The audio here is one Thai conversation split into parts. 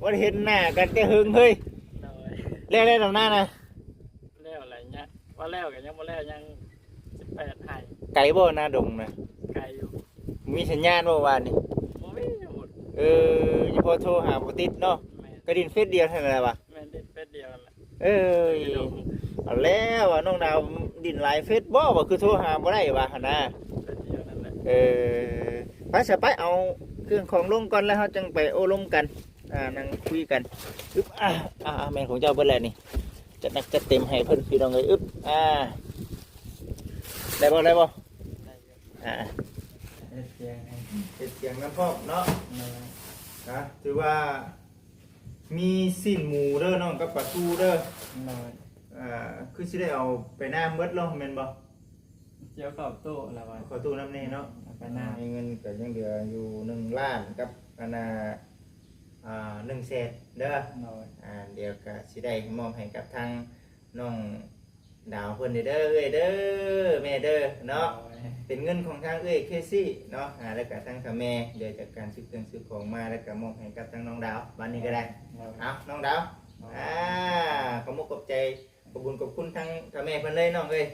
ว่าเห็นหน้ากันแต่หึงเฮ้ยโดยแล้วได้ดำหน้านะแล้วอะไรเงี้ยว่าแล้วกันยังว่าแล้วยัง18ให้ไก่บ่หน้าดงนะ ไกลอยู่มีสัญญาณบ่วานนี่บ่มีอยู่อย่าพอโทรหาบ่ติดเนาะกระดินเฟซเดียวเท่านั้นแหละวะแม่นดิเฟซเดียวนั่นแหละเอาแล้วว่าน้องดาวดินหลายเฟซบ่ว่าคือโทรหาบ่ได้ว่าหั่นนะเฟซเดียวนั่นแหละไปซะไปเอาเครื่องของลงก่อนแล้วเฮาจังไปโอ้ลมกันนั่งคุยกันอึ๊บแม่นของเจ้าเบิดแล้วนี่จัดหนักจัดเต็มให้เพิ่นพี่น้องเอ้ยอึ๊บได้บ่ได้อยู่เฮ็ดเสียงน้ำพอกเนาะนะถือว่ามีสิ้นหมูเด้อน้องกับปลาทูเด้อคือสิได้เอาไปน้ำเบิดลงแม่นบ่เจียวข้าวตู้แล้วว่าขอตู้น้ำแน่เนาะไปน้ำมีเงินก็ยังเหลืออยู่1 ล้านกับอันน่ะ1 แสนเด้อเดี๋ยวก็สิได้มอบให้กับทางน้องดาวเพิ่นเด้อเอ้ยเด้อแม่เด้อเนาะเป็นเงินของทางเอ้ยเคซี่เนาะแล้วก็ทางแม่เดี๋ยวจากการซื้อเครื่องซื้อของมาแล้วก็มอบให้กับทางน้องดาววันนี้ก็ได้เอาน้องดาวขอมุกขอบใจขอบคุญขอบคุณทางแม่เพิ่นเลยน้องเอ้ย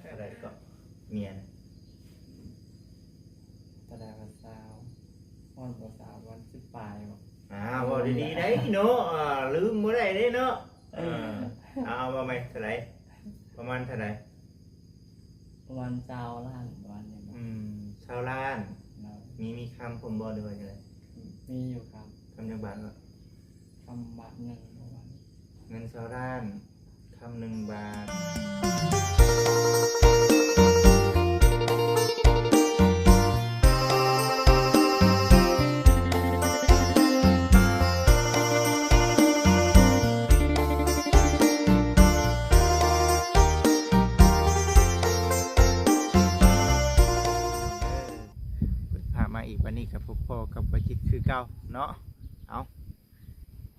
อะไรก็เมียนะตะดาภาษาวันภาษาวัน10 ปลายบ่บ่ดีๆได้เนาะลืมบ่ได้เด้เนาะเอามาใหม่เท่าไหร่ประมาณเท่าไหร่วันเจ้าล้านวันเนี่ยชาวล้านมีคำผมบ่ด้วยจังได๋มีอยู่ครับคำจังบาทเนาะคำบาท1วันเงินชาวล้านคำ1 บาทมาอีกวันนี้กับพวกพ่อกับประจิตคือเก่าเนาะเอา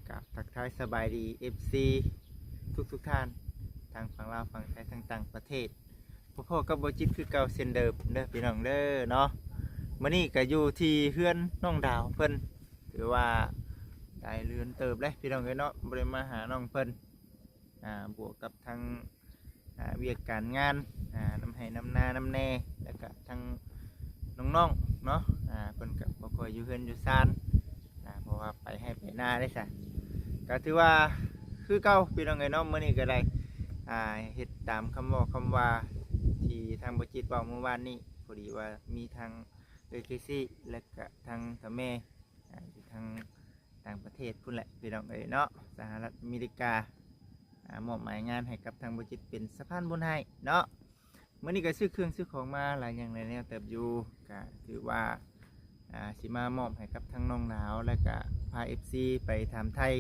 กับทักทายสบายดี FC ทุกท่านทางฝั่งลาวฝั่งไทยทางต่างประเทศพวกพ่อกับประจิตคือเก่าเช่นเดิมเด้อพี่น้องเด้อเนาะวันนี้ก็อยู่ที่เฮือนน้องดาวเพิ่นถือว่าได้เรือนเติบเลยพี่น้องเอ้ยเนาะบ่ได้มาหาน้องเพิ่นบวกกับทางเวียกการงานน้ำให้น้ำนาน้ำแน่แล้วก็ทางน้องๆเนาะเพิ่นก็บ่ค่อยอยู่เฮือนอยู่ซ่านเพราะว่าไปให้ไปหน้าได้ซะก็ถือว่าคือเก่าพี่น้องเอ้ยเนาะมื้อนี้ก็ได้เฮ็ดตามคำบอกคำว่าที่ทางบ่จิตเว้าเมื่อวานนี้พอดีว่ามีทางเคซี่และก็ทางแม่อยู่ทางต่างประเทศพุ่นแหละพี่น้องเอ้ยเนาะสหรัฐอเมริกามอบหมายงานให้กับทางบ่จิตเป็นสะพานบุญให้เนาะเมื่อนี้ก็ซื้อเครื่องซื้อของมาหลายอย่างหลายแนวเติบอยู่ก็ถือว่าสิมามอบให้กับทั้งน้องหนาวและก็พา FC ไปถามไทย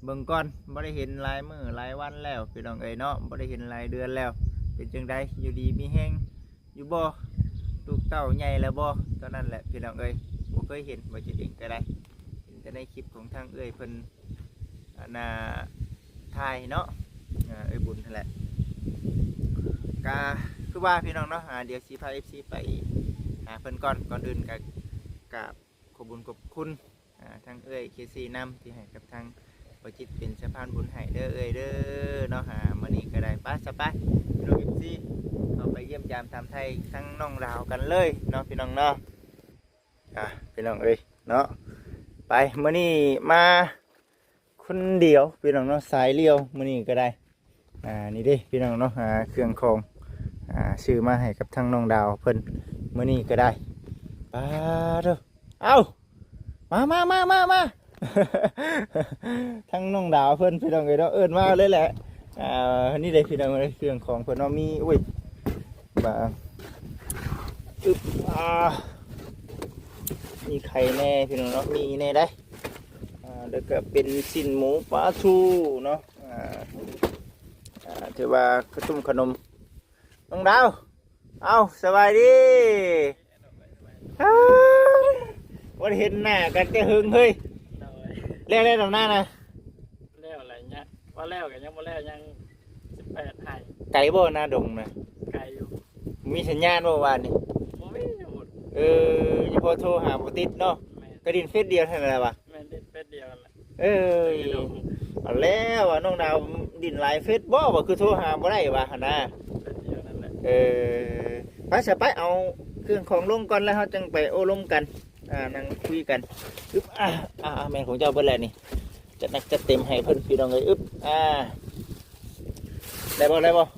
เบิ่งก่อนบ่ได้เห็นหลายมื้อหลายวันแล้วพี่น้องเอ้ยเนาะบ่ได้เห็นหลายเดือนแล้วเป็นจังไดอยู่ดีมีแฮงอยู่บ่ลูกเต้าใหญ่แล้วบ่ตอนนั้นแหละพี่น้องเอ้ยบ่เคยเห็นบ่จิตเองก็ได้เห็นแต่ในคลิปของทางเอ้ยเพิ่นถ่ายเนาะเอ้ยบุญนั่นแหละก็คือว่าพี่น้องเนาะเดี๋ยวสิพา FC ไปหาเพิ่นก่อนอื่นก็กราบขอบคุญขอบคุณทางเอ้ยเคซีนำที่ให้กับทางบ่จิตเป็นสะพานบุญให้เด้อเอ้ยเด้อเนาะมื้อนี้ก็ได้ป้าสบายพี่น้อง FC เอาไปเยี่ยมยามตามไทยทั้งน้องดาวกันเลยเนาะพี่น้องเนาะพี่น้องเอ้ยเนาะไปมื้อนี้มาคนเดียวพี่น้องเนาะสายเลี้ยวมื้อนี้ก็ได้นี่เด้พี่น้องเนาะเครื่องของซื้อมาให้กับทางน้องดาวเพิ่นมื้อนี้ก็ได้ป้าเด้อเอามา ทั้งน้องดาวเพิ่นพี่น้องเอ้ยเนาะเอิ้นมาเลยแหละนี่เด้พี่น้องเอ้ยเครื่องของเพิ่นเนาะมีอุ้ยบ่มีไข่แน่พี่น้องเนาะมีแน่ได้เดี๋ยวก็เป็นสิ้นหมูปลาทูเนาะถือว่าขนมน้องดาวเอาสบายดีวันเห็นหน้ากันแต่หึงเฮ้ยแล้วได้ดำหน้านะแล้วอะไรเงี้ยว่าแล้วกันยังว่าแล้วยัง18ให้ไก่บ่หน้าดงนะไกลอยู่มีสัญญาณบ่วานนี่บ่มีอยู่อย่าพอโทรหาบ่ติดเนาะกระดินเฟซเดียวเท่านั้นแหละวะแม่นดิเฟซเดียว นั่นแหละ เอ้ยเอาแล้วว่าน้องดาวดินหลายเฟซบ่ว่าคือโทรหาบ่ได้ว่าหั่นน่ะ เป็นเดียวนั่นแหละ ไปซะไปเอาเครื่องของลงก่อนแล้วเฮาจังไปโอ้ลมกันนั่งคุยกันอึ๊บแม่นของเจ้าเบิดแล้วนี่จัดหนักจัดเต็มให้เพิ่นพี่น้องเอ้ยอึ๊บได้บ่ ได้เยอะ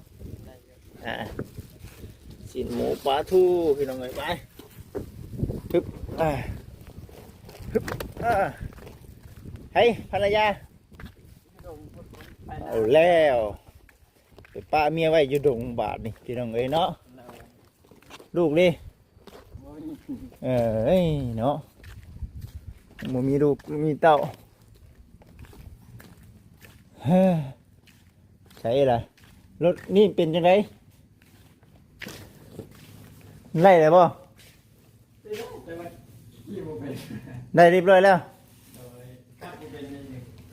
สินหมูปลาทูพี่น้องเอ้ยไปฮึบฮึบให้ภรรยา ไปนะ เอาแล้วไปป้าเมียไว้อยู่ดงบาทนี่พี่น้องเอ้ยเนาะลูกดิเอ้ยเนาะบ่มีลูกบ่มีเต้าเฮ้ยใช่ล่ะรถนี่เป็นจังไดไล่ได้บ่ได้เรียบร้อยแล้ว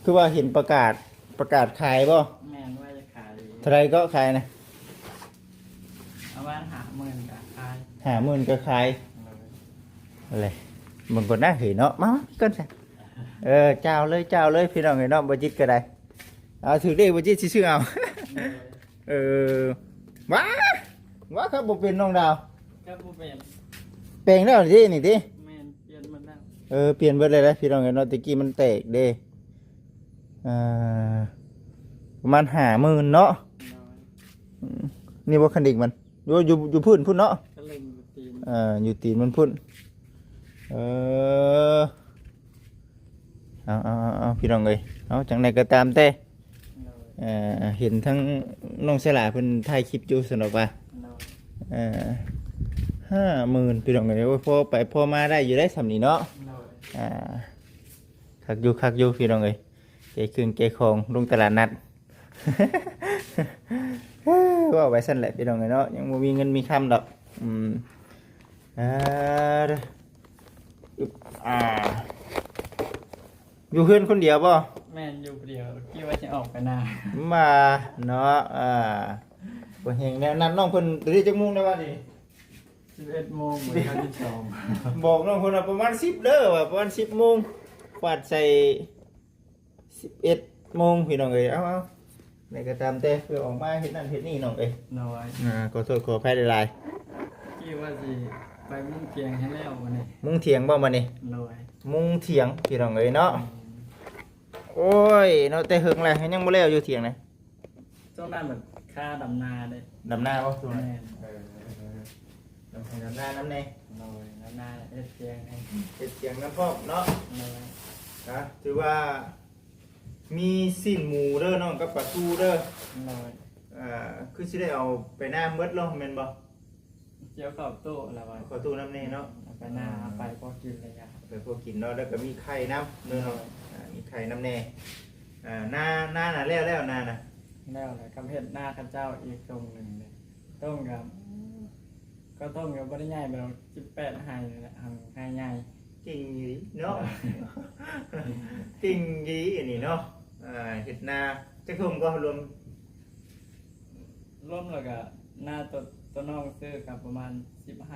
คือว่าเห็นประกาศขายบ่ แม่นว่าจะขาย เท่าไรก็ขายนะ เอาบ้าน50,000กับขาย 50,000ก็ขายอะไรมันก็น่าเห็นเนาะมาก่อนสิเจ้าเลยพี่น้องไอ้น้องบ่จิตก็ได้เอาถือเลขบ่จิตสิซื้อเอาว้าครับบ่เป็นน้องดาว ก็บ่เป็น แปลงแล้วนี่นี่ติ แม่นเปลี่ยนมันแล้ว เปลี่ยนเบิดเลยนะพี่น้องไอ้น้องตะกี้มันแตกเด้ประมาณ50,000เนาะนี่บ่คันดิกมันอยู่พื้นพุ่นเนาะ ก็เล็งอยู่ตีน อยู่ตีนมันพุ่นเอาพี่น้องเอ้ยเอาจังใดก็ตามแต่เห็นทั้งน้องเสลาเพิ่นถ่ายคลิปอยู่สนุกว่า50,000พี่น้องเอ้ยพอไปพอมาได้อยู่ได้สำนี้เนาะคักอยู่พี่น้องเอ้ยใจครึ่งใจคองลงตลาดนัด ว่าไว้สั่นแหละพี่น้องเอ้ยเนาะยังบ่มีเงินมีคำดอกอยู่เพื่อนคนเดียวป่ะ แม่นอยู่เดียวคิดว่าจะออกไปนา มาเนาะบ่เฮงแนวนั้นน้องเพิ่นได้จักโมงได้ว่าดิ 11 โมงเหมือนกันที่2 บอกน้องเพิ่นว่าประมาณ10เด้อว่าประมาณ10โมงฟาดใส่11โมงพี่น้องเอ้ยเอาไหนก็ตามแต่เพื่อออกมาเฮ็ดนั่นเฮ็ดนี่น้องเอ้ย น้อย ขอโทษขออภัยหลาย คิดว่าสิไปมุ่งเกียงให้แล้ววันนี้ ๆมุงเถียงบ่มานี่ น้อย มุงเถียงพี่น้องเอ้ยเนาะโอ้ยเนาะแต่หึงแหละยังบ่แล้วอยู่เถียงนะ ช่วงนั้นแบบค่าดำนาเลย ดำหน้าบ่ช่วง แม่ นั้น น ดำหน้าน้ำใน น้อยดำนาเอ็ดเกียงให้ เฮ็ดเถียงน้ำพอกเนาะ น้อย นะถือว่ามีสิ้นหมูเด้อน้องกับปลาทูเด้อ น้อย คือสิได้เอาไปหน้าเมดลงแม่นบ่ เจียวข้าวตู้แล้ววัน ขอตู้น้ำแน่เนาะ ไปหน้าไปพอกินเลยอ่ะ ไปพวกกินเนาะแล้วก็มีไข่น้ำเด้อเนาะมีไข่น้ำแน่หน้าน่ะแล้วหน้าน่ะ แล้วเลยกับเห็ดหน้าข้าเจ้าอีกตรงหนึ่งเลยต้มกับก็ต้มกับบริญ่ายไปเรา18 ไฮเลยแหละทำไฮใหญ่ จริงอีเนาะ จริงอีอันนี้เนาะเฮ็ดนาจักทุ่มก็รวม ร่วมแล้วก็หน้าตัวน้องซื้อกับประมาณ10 ไฮ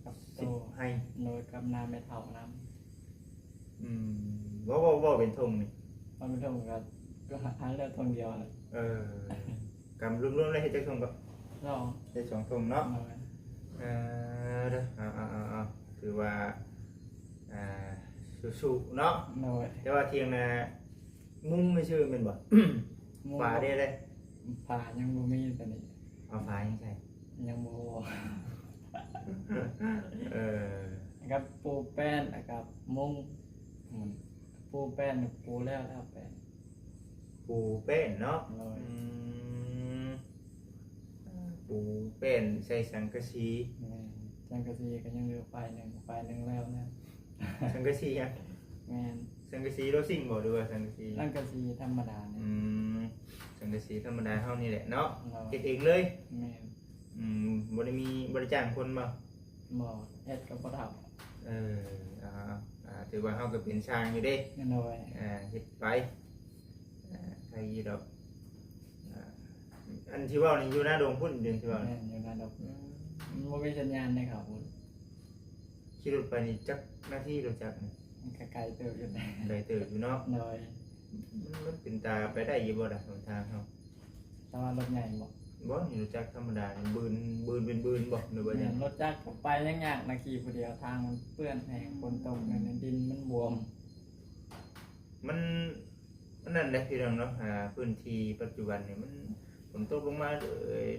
กับตัว 10ให้ โดยกับนาไม่เท่าน้ บ่เป็นทงนี่ ำมันไม่เท่าก็หาเลือดทงเดียวเลย กำรวมๆเลยเฮ็ดจักทุ่มก็ ลอง ได้2ทุ่มเนาะ น้อย เด้อเอาถือว่าสู้ๆเนาะ น้อย แต่ว่าเที่ยงนะมุ้งไม่ชื่อแมันบ่ ฝาได้เลย ป่ายังบ่มีแต่นี่ เอาฝายังไง ยังบ่ เออ กับปูแป้นกับมุ้งปูแป้นปูแล้วแป้น ปูเป็นเนาะ น้อย ปูเป็นใส่สังกะสี แม่จังกะซีก็ยังเหลือไฟหนึ่งแล้วนะ สังกะสียัง แม่น สังกะสีโรซิ่งบ่หรือว่าสังกะสี จังกะซีธรรมดาเนี่ย สังกะสีธรรมดาเฮานี่แหละเนาะ น้อย เฮ็ดเองเลย แม่น บ่ได้มีบริจ้างคนบ่ หมอเอ็ดกับปะเถา ถือว่าเฮาก็เป็นช่างอยู่เด้ น้อย เฮ็ดไปใครยีดอกอันที่ว่านี่อยู่หน้าโดงพุ่นเดือนที่ว่า แม่นอยู่นะดอกมันบ่มีสัญญาณในข่าวพุ่น ขี่รถไปนี่จักหน้าที่รถจักรนี่ มันก็ไกลเติบอยู่นะ ได้เติบอยู่เนาะ โดย มันเป็นตาไปได้อยู่บ่ล่ะหนทางเฮา แต่ว่ารถใหญ่บ่ บ่นี่รู้จักธรรมดานี่บืนเป็นบืนบ่หรือว่าจั เนี่ ง ยรถจักรก็ไปยังยากนาขี่ผู้เดียวทางมันเปื้อนแห้งฝนตกเนี่ยดินมันบวม มันนั่นแหละพี่น้องเนาะพื้นที่ปัจจุบันนี่มันฝนตกลงมา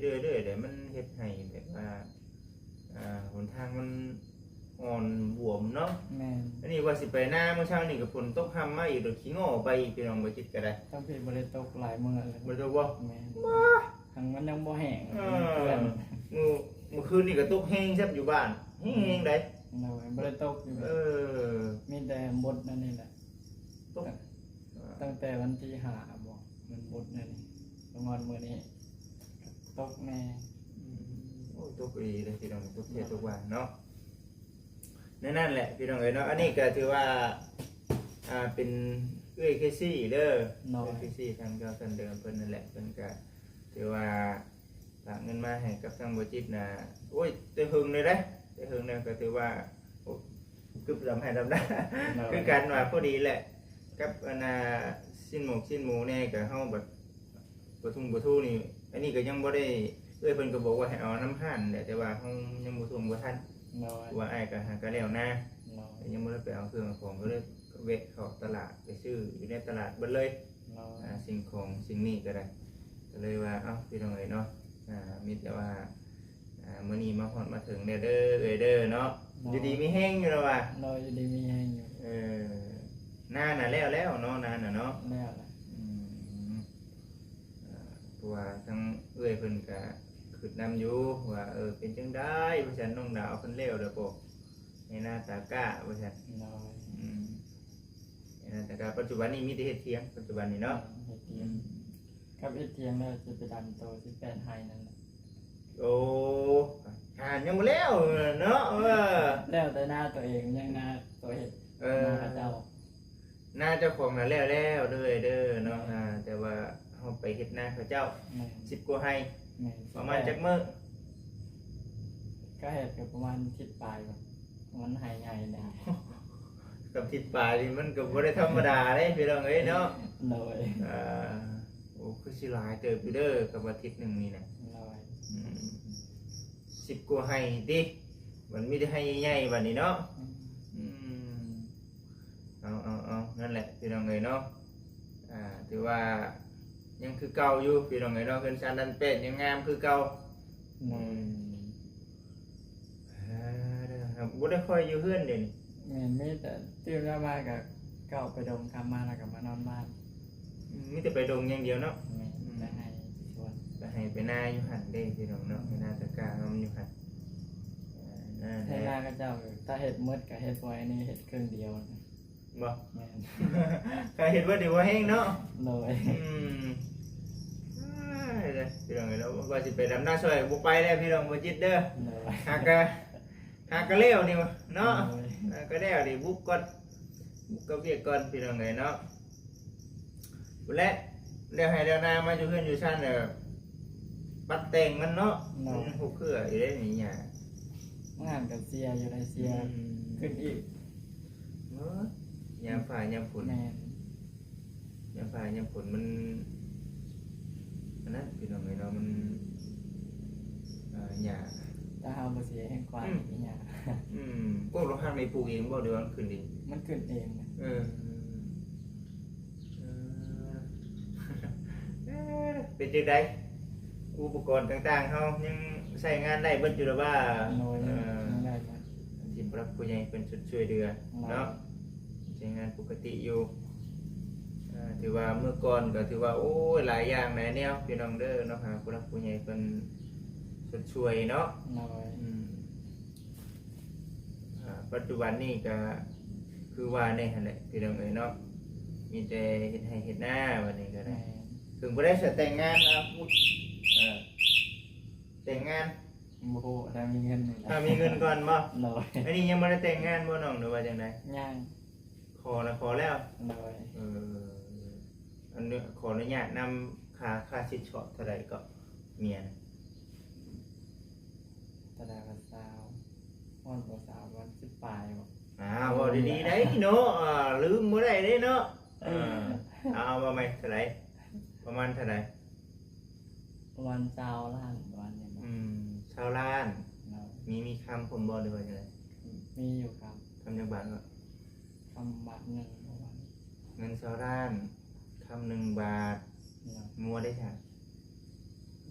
เรื่อยๆเดี๋ยวมันเฮ็ดให้แบบว่าหนทางมันอ่อนบวมเนาะ แม่น อันนี้ว่าสิไปหน้าเมื่อเช้านี่ก็ฝนตกห่ำมาอีกเดี๋ยวขี้โง่ไปอีกพี่น้องบ่คิดก็ได้ ต้องผิดบริตกหลายมื้อเลย บ่ตกบ่ แม่นทางมันยังบ่แห้ง เอ เปื้อน เมื่อคืนนี่ก็ตกแห้งซับอยู่บ้านแห้งได้ โดยบริตกอยู่ มีแต่บดนั่นนี่แหละ ตก ตั้งแต่วันที่5บ่มันบดนั่นนี่ลงงอนมื้อนี้ตกแน่ โอ้ตกดีเลยพี่น้องตกเทศตกวันเนาะนั่นแหละพี่น้องเอ้ยเนาะอันนี้ก็ถือว่าเป็นเอ้ยเคซี่เด้อ น้อย เคซี่ทางเจ้าสันเดิมเพิ่นนั่นแหละเพิ่นก็ถือว่าฝากเงินมาให้กับทางบ่จิตนะโอ้ยแต่หึงเลยเด้แต่หึงเนี่ยก็ถือว่าโอ้คือดำให้ดำได้ คือกันว่าพอดีแหละกับสิ้นหมูเนี่ยก็เฮาแบบบ่ทุ่งนี่อันนี้ก็ยังบ่ได้เพิ่นก็บอกว่าให้เอาน้ำห่านแหละแต่ว่าเฮายังบ่ทุ่งบ่ทัน น้อย ว่าอ้ายก็หาก็แล้วนะ น้อย ยังบ่ได้ไปเอาเครื่องเอาของก็เลยแวะเข้าตลาดไปซื้ออยู่ในตลาดเบิดเลย น้อย สิ่งของสิ่งนี้ก็ได้ก็เลยว่าเอ้าพี่น้องเอ้ยเนาะมีแต่ว่ามื้อนี้มาฮอดมาถึงเด้อเด้อเนาะอยู่ดีมีแห้งอยู่แล้วว่ะ น้อยอยู่ดีมีแห้งอยู่ หน้าน่ะแล้วเนาะหน้าน่ะเนาะ แล้วล่ะ เพราะว่าทั้งเอ้ยเพิ่นก็คิดนำอยู่ว่าเป็นจังได๋ว่าซั่นน้องดาวเพิ่นแล้วเด้อบ่ให้หน้าตากะว่าซั่น น้อย แต่ก็ปัจจุบันนี้มีแต่เฮ็ดเถียงปัจจุบันนี้เนาะ เฮ็ดเทียงกับเฮ็ดเทียงแล้วจะไปดันโต18ไฮนั่นแหละ โอ้ยังบ่แล้วเนาะแล้วแต่หน้าตัวเองยังหน้าตัวเฮ็ดหน้าเจ้า หน้าเจ้าของน่ะแล้วเด้อเนาะแต่ว่าเฮาไปเฮ็ดหน้าเขาเจ้า แม่น 10กว่าไร่ แม่น ประมาณจักมื้อ ก็เฮ็ดกับประมาณทิศปลายบ่มันไฮใหญ่แน่ กับทิศป่านี่มันก็บ่ได้ธรรมดาเด้พี่น้องเอ้ยเนาะ น้อย โอ้คือสิหลายเติบอยู่เด้อกับอาทิตย์หนึงนี่นะ น้อย 10กว่าไร่ติมันมีแต่ไร่ใหญ่ๆบัดนี้เนาะเอานั่นแหละพี่น้องเอ้ยเนาะถือว่ายังคือเก่าอยู่พี่น้องเอ้ยเนาะเพิ่นชานดันเป็ดยังงามคือเก่า น้อย บ่ได้ค่อยอยู่เฮือนเดี๋ยวนี้ แม่นมีแต่ตื่นมาก็เข้าไปดมคำมาแล้วก็มานอนบ้าน มีแต่ไปดงอย่างเดียวเนาะ แม่นจะให้ชวน ไปให้ไปหน้าอยู่หั่นเด้พี่น้องเนาะไปหน้าตะกร้ามันอยู่หั่นนั่น ให้ แห หน้า ละ ก็เจ้าถ้าเฮ็ดหมดก็เฮ็ดไว้นี่เฮ็ดครึ่งเดียวนะ บ่ แม่น ก็เห็นว่าเดี๋ยวว่าแห้งเนาะ น้อย พี่น้องเนาะว่าสิไปดำหน้าช่วยบ่ไปแล้วพี่น้องบ่จิตเด้อ น้อย หากะเลี้ยวนี่เนาะก็แล้วดิบุกก่อนบุกก็เวียกก่อนพี่น้องเนาะและแล้วให้แล้วนามาอยู่เฮือนอยู่ชั้นปัดแต่งมันเนาะฮู้คืออยู่ได้นี่หยัง งานกับเสียอยู่ในเสียขึ้นอีก เนาะยามฟ้ายามฝน แม่น ยามฟ้ายามฝนมันอันนั้นพี่น้องเนาะมันหญ้า ถ้าเฮาบ่เสียแห่งกว่าอีหยัง พวกเราห้ามในปลูกเองบ่เดี๋ยวมันขึ้นดิ มันขึ้นเองนะ เป็นจังไดอุปกรณ์ต่างๆเฮายังใช้งานได้เบิดอยู่หรือว่า น้อยยังได้มา ทีมรับผู้ใหญ่เป็นชุดช่วยเดือเนาะใช้งานปกติอยู่ถือว่าเมื่อก่อนก็ถือว่าโอ้ยหลายอย่างหลายแนวพี่น้องเด้อเนาะหาผู้รับผู้ใหญ่เป็นชุดช่วยเนาะ น้อย ปัจจุบันนี่ก็คือว่าในหั่นแหละพี่น้องเอ้ยเนาะมีแต่เฮ็ดให้เฮ็ดหน้าวันนี้ก็ได้ แม่น ถึงบ่ได้แต่งงานนะพูดแต่งงาน บ่ฮู้ถ้ามีเงินนี่ ถ้ามีเงินก่อนบ่ น้อย อันนี้ยังบ่ได้แต่งงานบ่น้องหรือว่าจังได ย่าง ขอแล้ว น้อย อันนี้ขออนุญาตนำค่าสินสอดเท่าใดก็เมียนะ ตะดากับสาวฮ้อนบ่สาววัน10ปลายบ่ บ่ดีๆได้เนาะลืมบ่ได้เด้เนาะเอามาใหม่เท่าไหร่ประมาณเท่าไหร่ ประมาณ20 ล้านประมาณนี้ ชาวล้าน เรา มีคำผมบ่หรือว่าจังได๋ มีอยู่ครับ คำจังบาทว่า คำบาทหนึ่งประมาณ เงินชาวล้านคำ1 บาท เรา งัวได้ค่ะ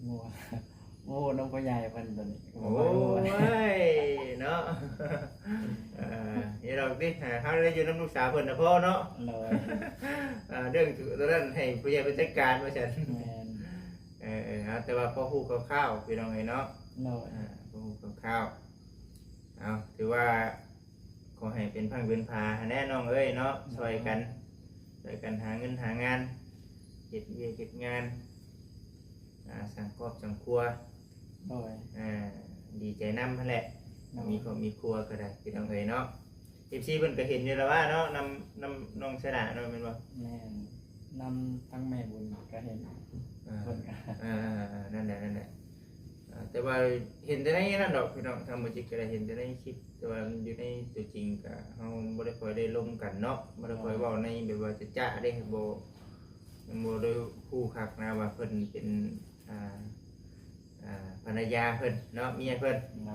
งัวโอ้น้องพ่อใหญ่เพิ่นตัวนี้ โอ้ยเนาะนี่เราดิเฮาได้อยู่น้ำลูกสาวเพิ่นน่ะพ่อเนาะ เลย เรื่องตัวนั้นให้ผู้ใหญ่เป็นจัดการว่าซั่น แม่น แต่ว่าพอฮู้คร่าวๆพี่น้องเอ้ยเนาะ เลย พอฮู้คร่าวๆเอาถือว่าขอให้เป็นพังเป็นพาแน่น้องเอ้ยเนาะช่วยกันหาเงินหางานเฮ็ดเวียกเฮ็ดงานสังครอบสังครัว เลย ดีใจนำนั่นแหละ เลย มีครอบมีครัวก็ได้พี่น้องเอ้ยเนาะ FC เพิ่นก็เห็นอยู่แล้วว่าเนาะนำน้องชนะเนาะแม่นบ่ แม่นนำทั้งแม่บุญก็เห็นเพิ่นก็ นั่นแหละแต่ว่าเห็นแต่ในนั่นดอกพี่น้องทำโปรเจกต์ก็ได้เห็นแต่ในคลิปแต่ว่ามันอยู่ในตัวจริงก็เฮาบ่ได้ค่อยได้ลงกันเนาะบ่ได้ค่อยเว้าในแบบว่าจะจ้าได้บ่ได้ฮู้คักนะว่าเพิ่นเป็นภรรยาเพิ่นเนาะเมียเพิ่น เล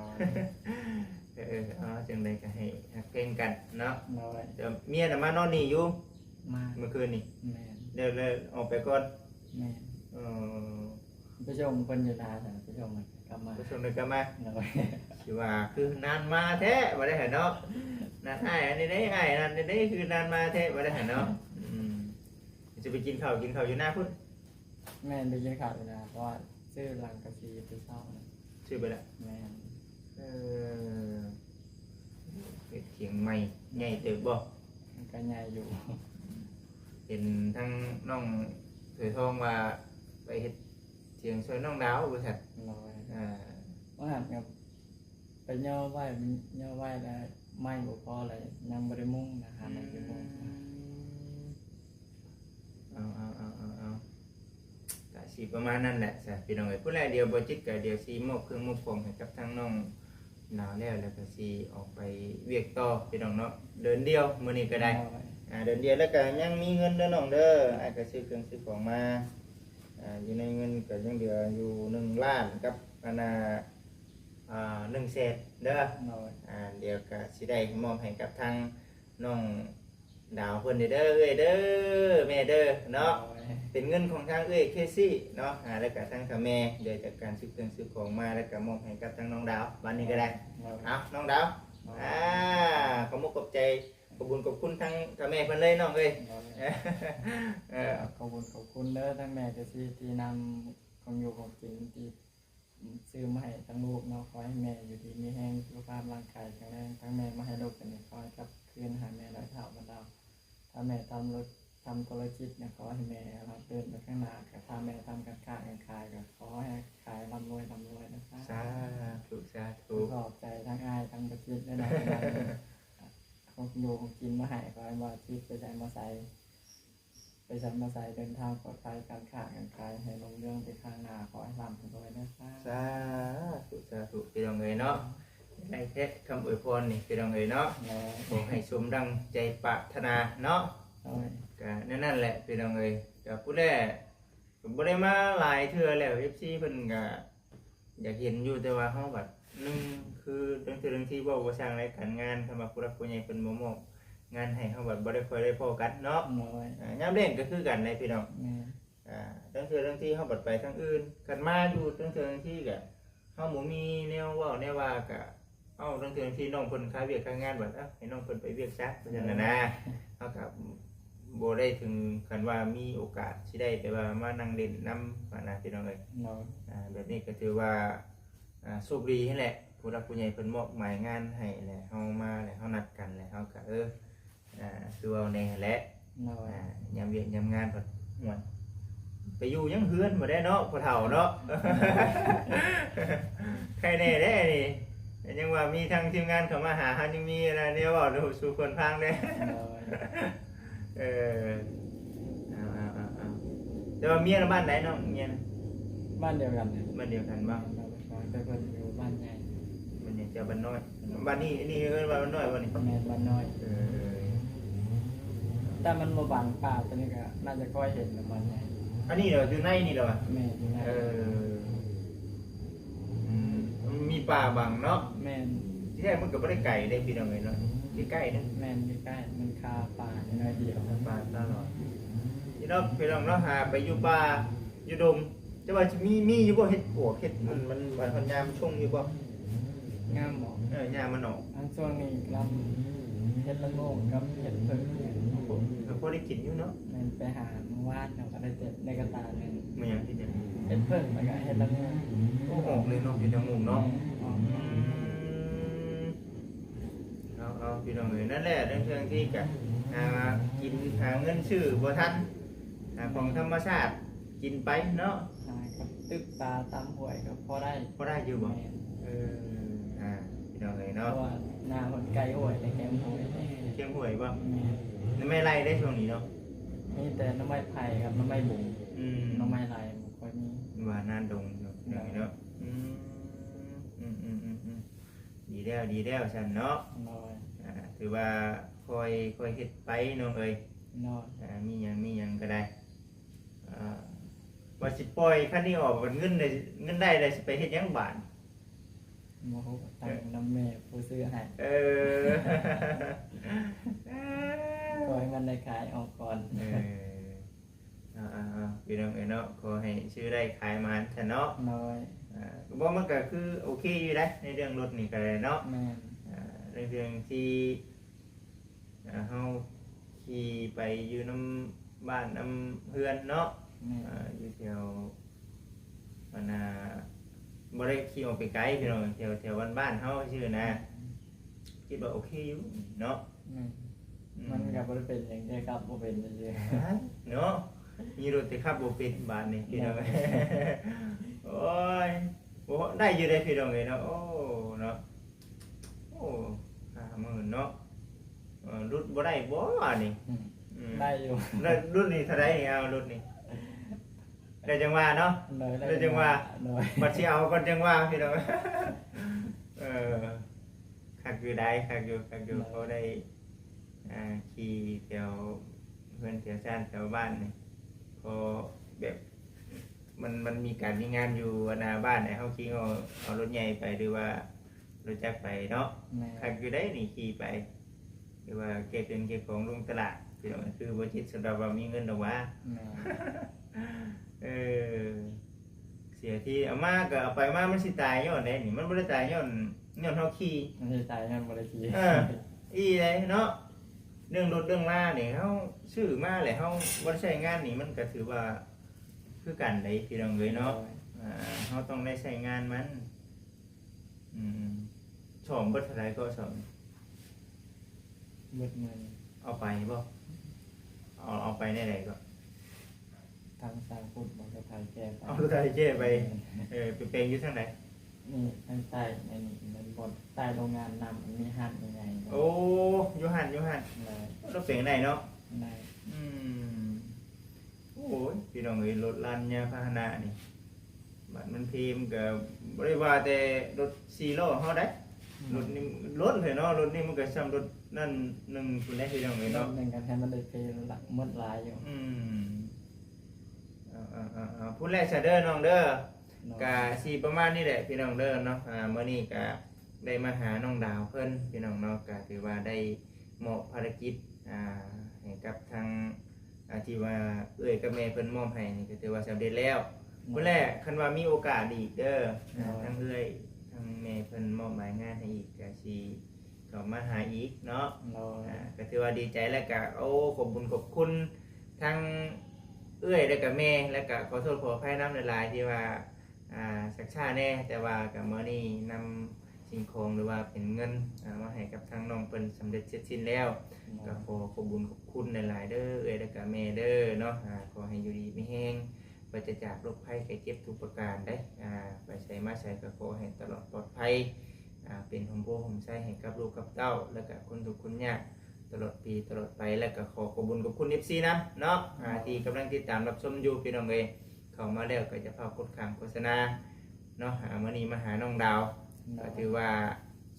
ย จังไดก็ให้ฮักเก่งกันเนาะ เลย เดี๋ยวเมียน่ะมานอนนี่อยู่ มา เมื่อคืนนี่ แม่น เดี๋ยวเลยออกไปก่อน แม่น เออ ผู้ชมเพิ่นอยู่ทาแต่ผู้ชมมันกลับมา ผู้ชมเลยก็มา เลย สิว่าคือนานมาแท้บ่ได้เห็นเนาะนานให้อันนี้ได้ให้นั่นได้คือนานมาแท้บ่ได้เห็นเนาะจะไปกินข้าวอยู่หน้าพุ่น แม่นได้ยินข่าวอยู่นะเพราะว่าชื่อลังกะซีไปเศร้านะ ชื่อไปละ แม่น เออเถียงใหม่ใหญ่เติบบ่ มันก็ใหญ่อยู่ เห็นทั้งน้องเผยทองว่าไปเฮ็ดเถียงช่วยน้องดาวบ่ซั่น เลย อ่า ว่าหันกับไปย่อไหว้ย่อไหว้แล้วไม่บ่พอเลยยังบ่ได้มุ่งนะหาไม่ได้มุ่ง เอาก็สิประมาณนั้นแหละจ้ะพี่น้องเอ้ยผู้แรกเดียวบ่จิตก็เดี๋ยวสิมอบเครื่องมอบของให้กับทางน้องดาวแล้วก็สิออกไปเวียกต่อพี่น้องเนาะเดินเดียวมื้อนี้ก็ได้ เดินเดียวแล้วก็ยังมีเงินเด้อน้องเด้อไอ้ก็ซื้อเครื่องซื้อของมาอยู่ในเงินก็ยังเหลืออยู่1 ล้านกับอันน่ะ1 แสนเด้อ เลย เดี๋ยวก็สิได้มอบให้กับทางน้องดาวเพิ่นเด้อเอ้ยเด้อแม่เด้อเนาะเป็นเงินของทางเอ้ยเคซี่เนาะแล้วก็ทางกับแม่เดี๋ยวจากการซื้อเครื่องซื้อของมาแล้วก็มอบให้กับทางน้องดาววันนี้ก็ได้เอาน้องดาวขอบคุณขอบใจขอบคุณขอบคุณทางกับแม่เพิ่นเลยน้องเอ้ย ขอบคุณเด้อทั้งแม่กะซีที่นำของอยู่ของกินที่ซื้อมาให้ทั้งลูกเนาะขอให้แม่อยู่ดีมีแห้งสุขภาพร่างกายแข็งแรงทั้งแม่มาให้ลูกกันเนี่ยขอให้กลับคืนหาแม่ร้อยเท่าเหมือนเราถ้าแม่ทำธุรกิจเนี่ยขอให้แม่รับเดินไปข้างหน้ากับถ้าแม่ทำการค้าการขายก็ขอให้ขายร่ำรวยนะครับ สาธุ ขอบใจทั้งอ้ายทั้งประชิดด้วยนะของอยู่ของกินมาให้ขอให้มาชิดไปใช้มาใส่เดินทางปลอดภัยการค้าการขายให้ลงเรื่องไปข้างหน้าขอให้ร่ำรวยนะครับ สาธุพี่น้องเอ้ยเนาะได้แค่คำอวยพรนี่พี่น้องเอ้ยเนาะขอให้สมดังใจปรารถนาเนาะก็นั่นแหละพี่น้องเอ้ยก็ผู้แรกผมบ่ได้มาหลายเทื่อแล้ว FC เพิ่นก็อยากเห็นอยู่แต่ว่าเฮาแบบนึงคือเรื่องที่เว้าบ่สร้างรายการงานสำหรับผู้รักผู้ใหญ่เพิ่นบ่มอบงานให้เฮาแบบบ่ได้ค่อยได้พอกันเนาะยามเล่นก็คือกันในพี่น้องเรื่องที่เฮาบัดไปทางอื่นกันมาอยู่เรื่องที่ก็เฮาบ่มีแนวเว้าแนวว่าก็เอาเรื่องที่น้องเพิ่นค้าเวียกค้างานบัดให้น้องเพิ่นไปเวียกซะเพราะฉะนั้นนะเฮาก็บ่ได้ถึงกันว่ามีโอกาสสิได้ไปว่ามานั่งเล่นนำว่านะพี่น้องเอ้ยแบบนี้ก็ถือว่าโชคดีนั่นแหละผู้รักผู้ใหญ่เพิ่นมอบหมายงานให้แหละเฮามาแหละเฮานัดกันแหละเฮาก็คือเอาแน่แหละยามเวียกยามงานเพิ่นม่วนไปอยู่ยังเฮือนบ่ได้เนาะผู้เฒ่าเนาะ ใครแน่เด้นี่ยังว่ามีทางทีมงานเข้ามาหาเฮายังมีอะไรเนี่ยเว้าสู่คนฟังเด้ เอาแต่ว่าเมียบ้านไหนน้องเมียนะ บ้านเดียวกัน บ้านเดียวกันบ้าง แต่เพิ่นอยู่บ้านใหญ่ มันเนี่ยแ จะบ้านน้อยบ้านนี้นี่เอิ้นว่าบ้านน้อยบ่นี่ แม่นบ้านน้อย เออ แต่มันบ่บังป่าตัวนี้ก็น่าจะค่อยเห็นแล้วมันไง อันนี้เหรออยู่ในนี่เหรอวะ แม่นอยู่นะ เออมีป่าบังเนาะ แม่น ที่แท้มันก็บ่ได้ไกลได้พี่น้องเอ้ยเนาะใกล้ๆนะ แม่นใกล้ๆมันคาป่าน้อยเดียว ป่าตลอดพี่น้องพี่น้องเนาะหาไปอยู่ป่าอยู่ดงแต่ว่าสิมีอยู่บ่เฮ็ดปวกเฮ็ดมันพันยามช่วงอยู่บ่ งามหมอก ยามมันออก ทั้งช่วงนี้ลำเฮ็ดละโงกกับเฮ็ดเพิ่ง ก็พอได้กินอยู่เนาะ แม่นไปหาเมื่อวานเราก็ได้เจ็บในกระตาหนึง มันหยังที่เนี่ย เฮ็ดเพิ่งแล้วก็เฮ็ดละโงก โอ้ออกเลยเนาะพี่น้องเนาะ ออก เอาพี่น้องเอ้ยนั่นแหละเรื่องที่กะกินหาเงินซื้อบ่ทันหาของธรรมชาติกินไปเนาะ หากับตึกตาตำหวยก็พอได้ พอได้อยู่บ่ แม่น พี่น้องเอ้ย เพ เนาะ ราะว่าหน้าคนไกลหวยในแคมป์หวย เชียงหวยบ่ แม่น นี่ไม่ไล่ได้ช่วงนี้เนาะ มีแต่น้ำไม้ไผ่ครับน้ำไม้บุ๋ม อืม น้ำไม้ลายบ่ค่อยมี ว่านานดงอยู่พี่น้องเอ้ยเนาะดีแล้วฉันเนาะ น้อย ถือว่าคอยเฮ็ดไปน้องเอ้ย น้อย มีหยังก็ได้ว่าสิปล่อยคันนี้ออกเงินได้สิไปเฮ็ดหยังบาท โมโหตังน้ำแม่ผู้ซื้อให้ เออ ขอให้มันได้ขายออกก่อน พี่น้องเนาะขอให้ชื่อได้ขายมาซะเนาะ น้อย บ่มันก็คือโอเคอยู่ได้ในเรื่องรถนี่ก็ได้เนาะ แม่น เรื่องที่เฮาขี่ไปอยู่น้ำบ้านน้ำเพื่อนเนาะ แม่น อยู่แถวมันบ่ได้ขี่ออกไปไกลพี่น้องแถวบ้านเฮาชื่อนะคิดว่าโอเคอยู่เนาะ แม่นมันก็บ่ได้เป็นอย่างเดียวครับบ่เป็นเยอะ เนาะมีรถแต่ขับบ่เป็นบ้านนี่พี่น้องโอ้ยโอ้ได้อยู่ได้พี่น้องเนาะโอ้เนาะโอ้50,000เนาะรุดบ่ได้บ่นี่ ๆได้อยู่ รุ่นนี้เท่าไหร่เอารุ่นนี้ได้จังว่าเนาะ น้อย ได้จังว่า น้อย บัดสิเอาก่อนจังว่าพี่น้องคักอยู่ได้คักอยู่เขาได้ขี่แถวเพื่อนแถวชาติแถวบ้านนี่พอแบบมันมีการมีงานอยู่หน้าบ้านเนี่ยเขาขี่เอารถใหญ่ไปหรือว่ารถจักรไปเนาะ แม่ คักอยู่ได้นี่ขี่ไปหรือว่าเก็บเงินเก็บของลงตลาดพี่น้องคือบ่จิตสำหรับว่ามีเงินดอกว่า แม่ เสียที่เอามาก็เอาไปมามันสิตายย้อนได้นี่มันบ่ได้ตายย้อนเฮาขี่ มันจะตายนั่นบ่ได้ที อีเลยเนาะเรื่องรถเรื่องล่าเนี่ยเฮาซื้อมาแล้วเฮาบ่ได้ใช้งานนี่มันก็ถือว่าคือกันได้พี่น้องเอ้ยเนาะเฮาต้องได้ใช้งานมันช่องบ่เท่าไหร่ก็ช่อง มืดมือ เอาไปบ่เอาไปได้ไดก็ ทางสร้างพุทธมันก็ถ่ายแก้ไป เอารถไถเจ้ไปไปเปลงอยู่ทางไหน นี่ทางใต้ในนี่มันบนใต้โรงงานนำมันมีหันยังไง โอ้อยู่หัน เลย รถเปลงได้เนาะ ได้ โอ้ยพี่น้องเอ้ยรถลานยาพาหนะนี่บัดมันพีมนก็บ่ได้ว่าแต่รถ4ล้อเฮาได้รถนี่รถเลยเนาะรถนี่มันก็ซ้ำรถนั่นหนึงพุ่นได้พี่น้องเอ้ย รอ เนาะ บหนึ่งกันให้มันได้เพลหลักมดลายอยู่ พูดแรกซะเด้อน้องเด้อกะสิประมาณนี้แหละพี่น้องเด้อเนาะมื้อนี้ก็ได้มาหาน้องดาวเพิ่นพี่น้องเนาะก็ถือว่าได้มอบภารกิจให้กับทางที่ว่าเอ้ยกับแม่เพิ่นมอบให้นี่ก็ถือว่าสำเร็จแล้วพุ่นแรกคันว่ามีโอกาสอีกเด้อทางเอ้ยทางแม่เพิ่นมอบหมายงานให้อีกก็สิเข้ามาหาอีกเนาะ เรา ก็ถือว่าดีใจแล้วก็โอ้ขอบคุญขอบคุณทั้งเอื้อยแล้วก็แม่แล้วก็ขอโทษขออภัยน้ำหลายๆที่ว่าสักชาแน่แต่ว่ากับมื้อนี้นำสิ่งของหรือว่าเป็นเงินมาให้กับทางน้องเพิ่นสำเร็จเสร็จสิ้นแล้วก็ขอขอบคุญขอบคุณหลายๆเด้อเอื้อยแล้วก็แม่เด้อเนาะขอให้อยู่ดีมีแรงปราศจากโรคภัยไข้เจ็บทุกประการได้ไปใช้มาใช้ก็ขอให้ตลอดปลอดภัยเป็นห่มโพห่มไส้ให้กับลูกกับเต้าแล้วก็คนทุกคนยากตลอดปีตลอดไปแล้วก็ขอขอบคุณกับคุณ FC นะเนาะที่กำลังติดตามรับชมอยู่พี่น้องเอ้ยเข้ามาแล้วก็จะพากดข้ามโฆษณาเนาะมื้อนี้มาหาน้องดาวก็ถือว่า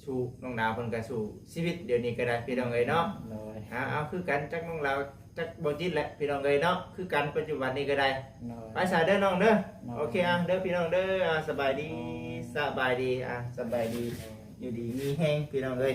สู่น้องดาวเพิ่นก็สู่ชีวิตเดี๋ยวนี้ก็ได้พี่น้องเอ้ยเนาะ โดย เอาคือกันจักน้องดาวจักบ่จิตแหละพี่น้องเอ้ยเนาะคือกันปัจจุบันนี้ก็ได้ โดย ไปสายเด้อน้องเด้อโอเคเด้อพี่น้องเด้อสบายดีสบายดีสบายดีอยู่ดีมีแฮงพี่น้องเอ้ย